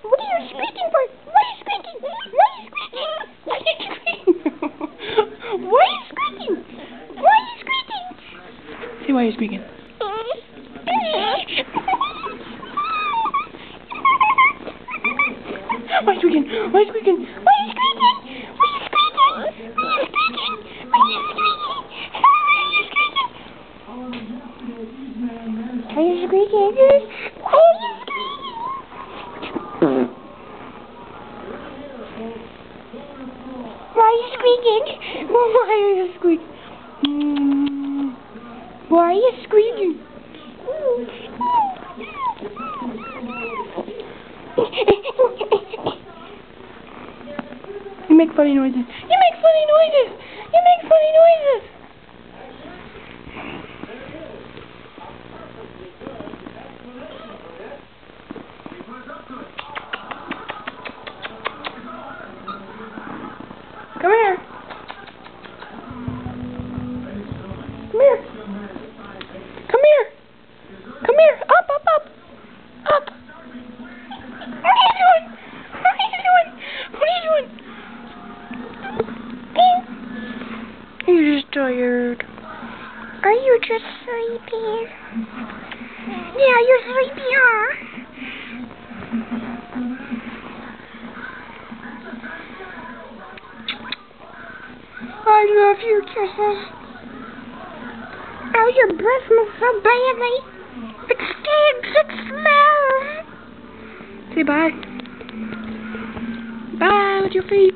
What are you squeaking for? Why are you squeaking? Why are you squeaking? Why are you squeaking? Why are you squeaking? Why are you squeaking? Say why you're squeaking. Why are you squeaking? Why are you squeaking? Why are you squeaking? Why are you squeaking? Why are you squeaking? Why are you squeaking? Why are you squeaking? Why are you squeaking? Why are you squeaking? Why are you squeaking? Why are you squeaking? You make funny noises. You make funny noises. You make funny noises. Come here. Come here. Come here. Come here. Up, up, up. Up. What are you doing? What are you doing? What are you doing? You're just tired. Are you just sleepy? Yeah, you're sleepy, huh? I love you, kisses. Oh, your breath smells so badly. It stinks. It smells. Say bye. Bye with your feet.